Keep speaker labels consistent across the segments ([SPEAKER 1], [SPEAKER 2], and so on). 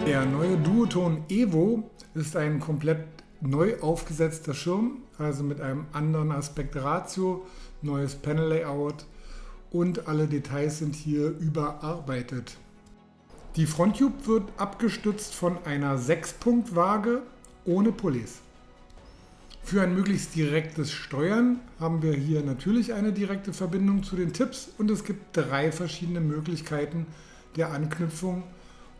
[SPEAKER 1] Der neue Duotone Evo ist ein komplett neu aufgesetzter Schirm, also mit einem anderen Aspektratio, neues Panel-Layout und alle Details sind hier überarbeitet. Die Fronttube wird abgestützt von einer 6-Punkt-Waage ohne Pulleys. Für ein möglichst direktes Steuern haben wir hier natürlich eine direkte Verbindung zu den Tipps und es gibt 3 verschiedene Möglichkeiten der Anknüpfung,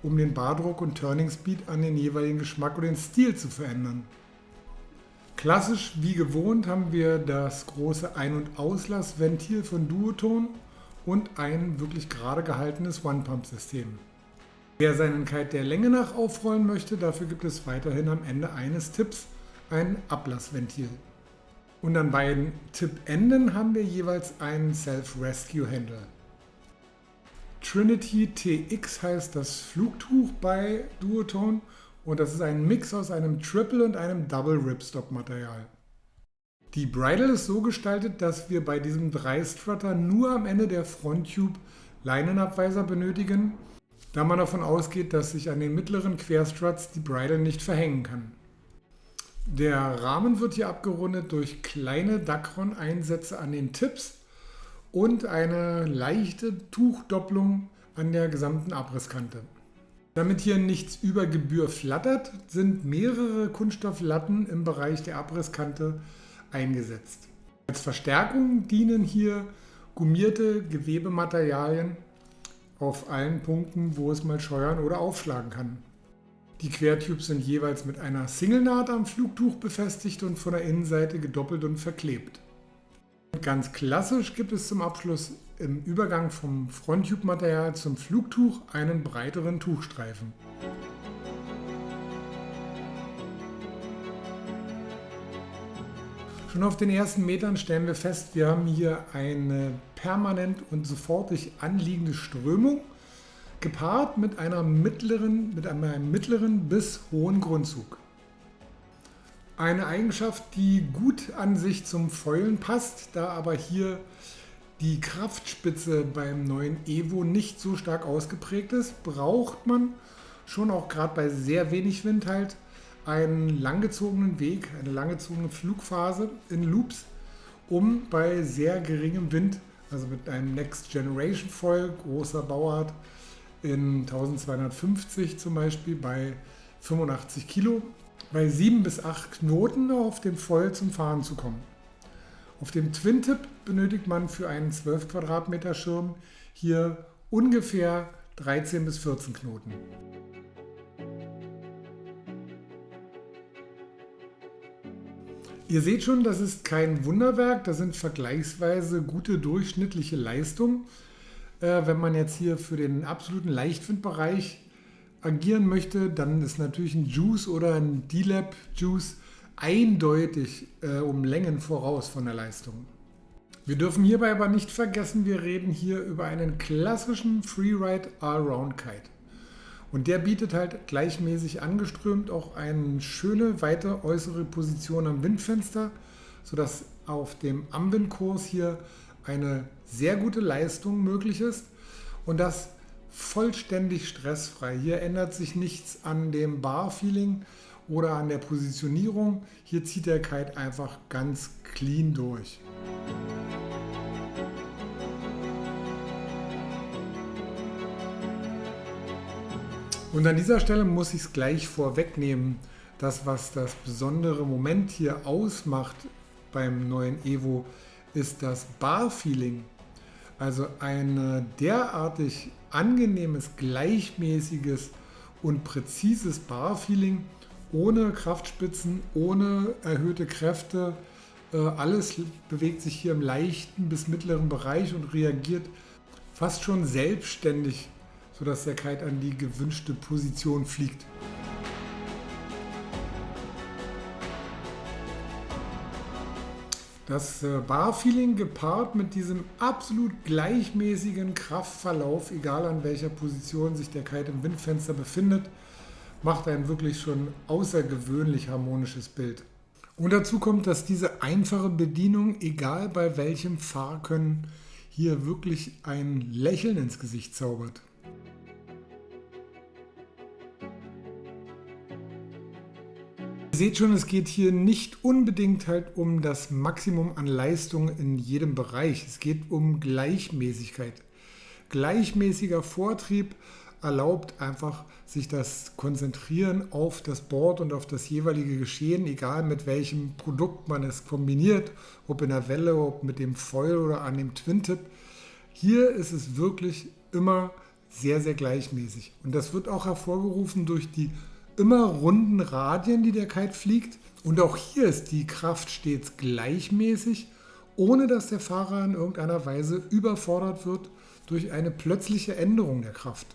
[SPEAKER 1] um den Bardruck und Turning Speed an den jeweiligen Geschmack und den Stil zu verändern. Klassisch wie gewohnt haben wir das große Ein- und Auslassventil von Duotone und ein wirklich gerade gehaltenes One-Pump-System. Wer seinen Kite der Länge nach aufrollen möchte, dafür gibt es weiterhin am Ende eines Tipps ein Ablassventil. Und an beiden Tippenden haben wir jeweils einen Self-Rescue-Handle. Trinity TX heißt das Flugtuch bei Duotone und das ist ein Mix aus einem Triple und einem Double Ripstop Material. Die Bridle ist so gestaltet, dass wir bei diesem 3-Strutter nur am Ende der Fronttube Leinenabweiser benötigen, da man davon ausgeht, dass sich an den mittleren Querstruts die Bridle nicht verhängen kann. Der Rahmen wird hier abgerundet durch kleine Dacron-Einsätze an den Tips und eine leichte Tuchdopplung an der gesamten Abrisskante. Damit hier nichts über Gebühr flattert, sind mehrere Kunststofflatten im Bereich der Abrisskante eingesetzt. Als Verstärkung dienen hier gummierte Gewebematerialien auf allen Punkten, wo es mal scheuern oder aufschlagen kann. Die Quertubes sind jeweils mit einer Single-Naht am Flugtuch befestigt und von der Innenseite gedoppelt und verklebt. Ganz klassisch gibt es zum Abschluss im Übergang vom Fronttube-Material zum Flugtuch einen breiteren Tuchstreifen. Schon auf den ersten Metern stellen wir fest, wir haben hier eine permanent und sofortig anliegende Strömung, gepaart mit einem mittleren bis hohen Grundzug. Eine Eigenschaft, die gut an sich zum Foilen passt, da aber hier die Kraftspitze beim neuen Evo nicht so stark ausgeprägt ist, braucht man schon auch gerade bei sehr wenig Wind halt einen langgezogenen Weg, eine langgezogene Flugphase in Loops, um bei sehr geringem Wind, also mit einem Next Generation Foil, großer Bauart in 1250 zum Beispiel bei 85 Kilo, bei 7 bis 8 Knoten auf dem Foil zum Fahren zu kommen. Auf dem Twin-Tip benötigt man für einen 12 Quadratmeter Schirm hier ungefähr 13 bis 14 Knoten. Ihr seht schon, das ist kein Wunderwerk, das sind vergleichsweise gute durchschnittliche Leistungen. Wenn man jetzt hier für den absoluten Leichtwindbereich agieren möchte, dann ist natürlich ein Juice oder ein D-Lab Juice eindeutig um Längen voraus von der Leistung. Wir dürfen hierbei aber nicht vergessen, wir reden hier über einen klassischen Freeride Allround Kite. Und der bietet halt gleichmäßig angeströmt auch eine schöne weite äußere Position am Windfenster, sodass auf dem Amwindkurs hier eine sehr gute Leistung möglich ist und das vollständig stressfrei. Hier ändert sich nichts an dem Bar-Feeling oder an der Positionierung. Hier zieht der Kite einfach ganz clean durch. Und an dieser Stelle muss ich es gleich vorwegnehmen, das, was das besondere Moment hier ausmacht beim neuen Evo, ist das Bar-Feeling. Also ein derartig angenehmes, gleichmäßiges und präzises Bar-Feeling ohne Kraftspitzen, ohne erhöhte Kräfte. Alles bewegt sich hier im leichten bis mittleren Bereich und reagiert fast schon selbstständig, sodass der Kite an die gewünschte Position fliegt. Das Bar-Feeling gepaart mit diesem absolut gleichmäßigen Kraftverlauf, egal an welcher Position sich der Kite im Windfenster befindet, macht ein wirklich schon außergewöhnlich harmonisches Bild. Und dazu kommt, dass diese einfache Bedienung, egal bei welchem Fahrkönnen, hier wirklich ein Lächeln ins Gesicht zaubert. Ihr seht schon, es geht hier nicht unbedingt halt um das Maximum an Leistung in jedem Bereich. Es geht um Gleichmäßigkeit. Gleichmäßiger Vortrieb erlaubt einfach sich das Konzentrieren auf das Board und auf das jeweilige Geschehen, egal mit welchem Produkt man es kombiniert, ob in der Welle, ob mit dem Foil oder an dem Twin-Tip. Hier ist es wirklich immer sehr, sehr gleichmäßig. Und das wird auch hervorgerufen durch die immer runden Radien, die der Kite fliegt. Und auch hier ist die Kraft stets gleichmäßig, ohne dass der Fahrer in irgendeiner Weise überfordert wird durch eine plötzliche Änderung der Kraft.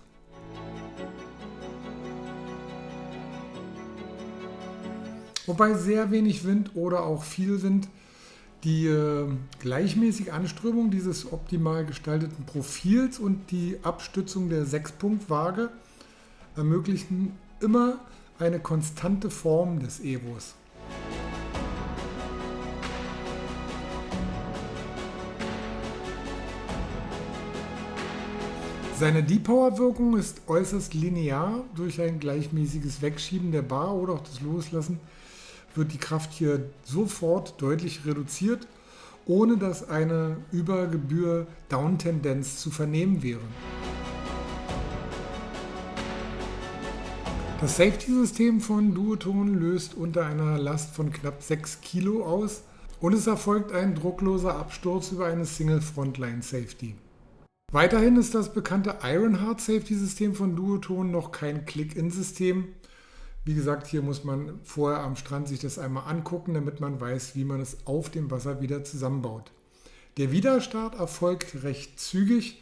[SPEAKER 1] Wobei sehr wenig Wind oder auch viel Wind die gleichmäßige Anströmung dieses optimal gestalteten Profils und die Abstützung der 6-Punkt-Waage ermöglichen immer eine konstante Form des Evos. Seine Deep-Power-Wirkung ist äußerst linear. Durch ein gleichmäßiges Wegschieben der Bar oder auch das Loslassen wird die Kraft hier sofort deutlich reduziert, ohne dass eine über Gebühr Down-Tendenz zu vernehmen wäre. Das Safety-System von Duotone löst unter einer Last von knapp 6 Kilo aus und es erfolgt ein druckloser Absturz über eine Single Frontline Safety. Weiterhin ist das bekannte Ironheart Safety-System von Duotone noch kein Click-In-System. Wie gesagt, hier muss man vorher am Strand sich das einmal angucken, damit man weiß, wie man es auf dem Wasser wieder zusammenbaut. Der Widerstart erfolgt recht zügig,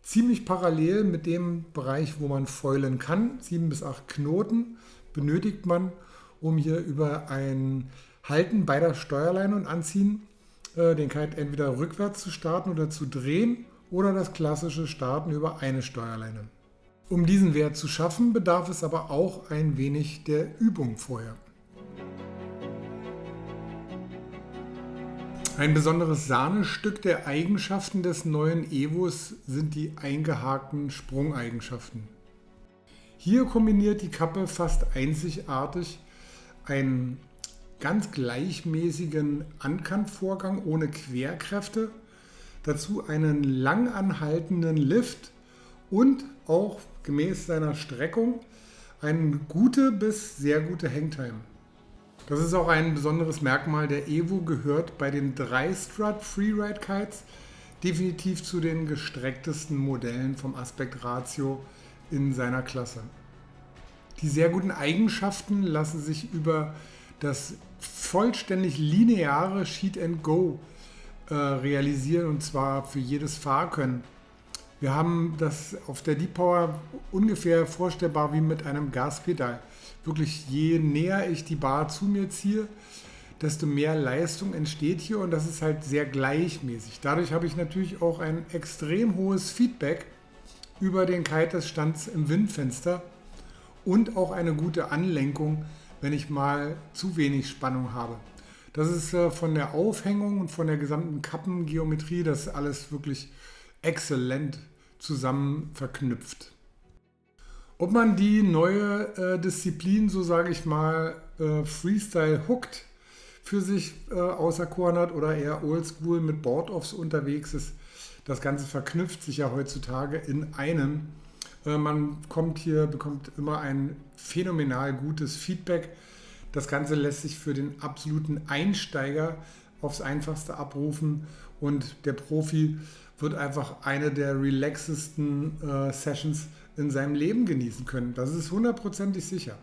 [SPEAKER 1] ziemlich parallel mit dem Bereich, wo man foilen kann. 7 bis 8 Knoten benötigt man, um hier über ein Halten beider Steuerleine und Anziehen den Kite entweder rückwärts zu starten oder zu drehen oder das klassische Starten über eine Steuerleine. Um diesen Wert zu schaffen, bedarf es aber auch ein wenig der Übung vorher. Ein besonderes Sahnestück der Eigenschaften des neuen Evos sind die eingehakten Sprungeigenschaften. Hier kombiniert die Kappe fast einzigartig einen ganz gleichmäßigen Ankantvorgang ohne Querkräfte, dazu einen lang anhaltenden Lift und auch gemäß seiner Streckung eine gute bis sehr gute Hangtime. Das ist auch ein besonderes Merkmal. Der Evo gehört bei den 3-Strut Freeride Kites definitiv zu den gestrecktesten Modellen vom Aspect Ratio in seiner Klasse. Die sehr guten Eigenschaften lassen sich über das vollständig lineare Sheet and Go realisieren, und zwar für jedes Fahrkönnen. Wir haben das auf der Deep Power ungefähr vorstellbar wie mit einem Gaspedal. Wirklich, je näher ich die Bar zu mir ziehe, desto mehr Leistung entsteht hier und das ist halt sehr gleichmäßig. Dadurch habe ich natürlich auch ein extrem hohes Feedback über den Kite des Stands im Windfenster und auch eine gute Anlenkung, wenn ich mal zu wenig Spannung habe. Das ist von der Aufhängung und von der gesamten Kappengeometrie, das ist alles wirklich exzellent zusammen verknüpft. Ob man die neue Disziplin, so sage ich mal, Freestyle hooked für sich auserkoren hat oder eher oldschool mit Board-Offs unterwegs ist, das Ganze verknüpft sich ja heutzutage in einem. Man bekommt immer ein phänomenal gutes Feedback. Das Ganze lässt sich für den absoluten Einsteiger aufs Einfachste abrufen und der Profi wird einfach eine der relaxesten Sessions in seinem Leben genießen können. Das ist 100% sicher.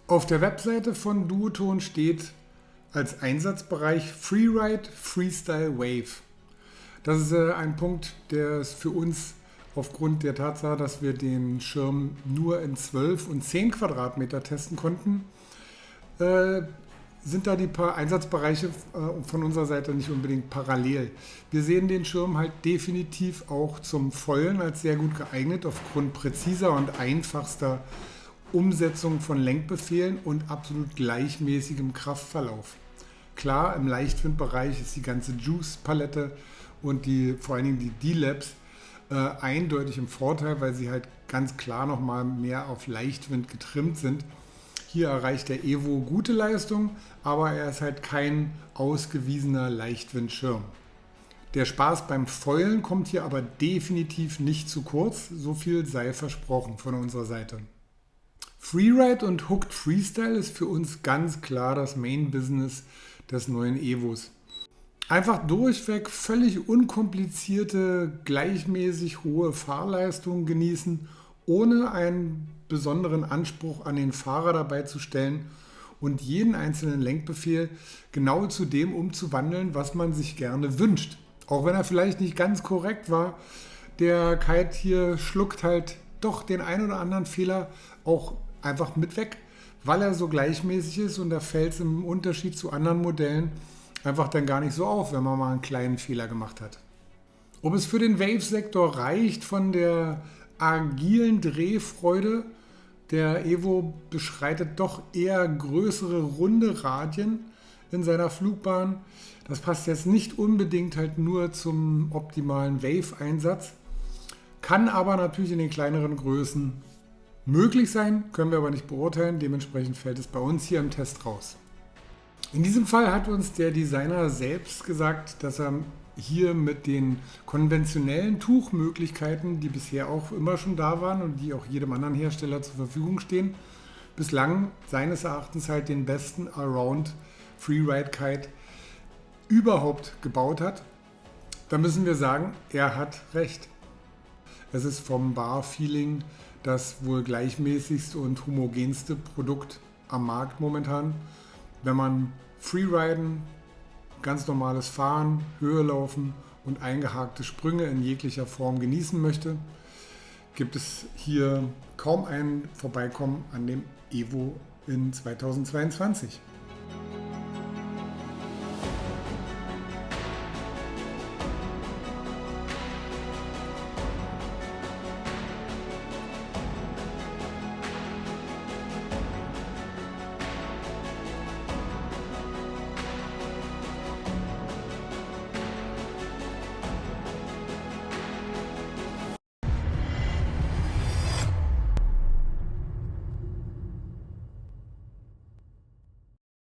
[SPEAKER 1] Auf der Webseite von Duotone steht als Einsatzbereich Freeride Freestyle Wave. Das ist ein Punkt, der ist für uns aufgrund der Tatsache, dass wir den Schirm nur in 12 und 10 Quadratmeter testen konnten, sind da die paar Einsatzbereiche von unserer Seite nicht unbedingt parallel. Wir sehen den Schirm halt definitiv auch zum Foilen als sehr gut geeignet aufgrund präziser und einfachster Umsetzung von Lenkbefehlen und absolut gleichmäßigem Kraftverlauf. Klar, im Leichtwindbereich ist die ganze Juice-Palette und vor allen Dingen die D-Labs eindeutig im Vorteil, weil sie halt ganz klar nochmal mehr auf Leichtwind getrimmt sind. Hier erreicht der Evo gute Leistung, aber er ist halt kein ausgewiesener Leichtwindschirm. Der Spaß beim Foilen kommt hier aber definitiv nicht zu kurz, so viel sei versprochen von unserer Seite. Freeride und Hooked Freestyle ist für uns ganz klar das Main-Business des neuen Evos. Einfach durchweg völlig unkomplizierte, gleichmäßig hohe Fahrleistungen genießen, ohne einen besonderen Anspruch an den Fahrer dabei zu stellen und jeden einzelnen Lenkbefehl genau zu dem umzuwandeln, was man sich gerne wünscht. Auch wenn er vielleicht nicht ganz korrekt war, der Kite hier schluckt halt doch den ein oder anderen Fehler auch einfach mit weg, weil er so gleichmäßig ist und da fällt es im Unterschied zu anderen Modellen einfach dann gar nicht so auf, wenn man mal einen kleinen Fehler gemacht hat. Ob es für den Wave-Sektor reicht von der agilen Drehfreude, der Evo beschreitet doch eher größere runde Radien in seiner Flugbahn. Das passt jetzt nicht unbedingt halt nur zum optimalen Wave-Einsatz, kann aber natürlich in den kleineren Größen möglich sein, können wir aber nicht beurteilen, dementsprechend fällt es bei uns hier im Test raus. In diesem Fall hat uns der Designer selbst gesagt, dass er hier mit den konventionellen Tuchmöglichkeiten, die bisher auch immer schon da waren und die auch jedem anderen Hersteller zur Verfügung stehen, bislang seines Erachtens halt den besten Around Freeride Kite überhaupt gebaut hat. Da müssen wir sagen, er hat recht. Es ist vom Bar-Feeling das wohl gleichmäßigste und homogenste Produkt am Markt momentan. Wenn man Freeriden, ganz normales Fahren, Höhe laufen und eingehakte Sprünge in jeglicher Form genießen möchte, gibt es hier kaum ein Vorbeikommen an dem Evo in 2022.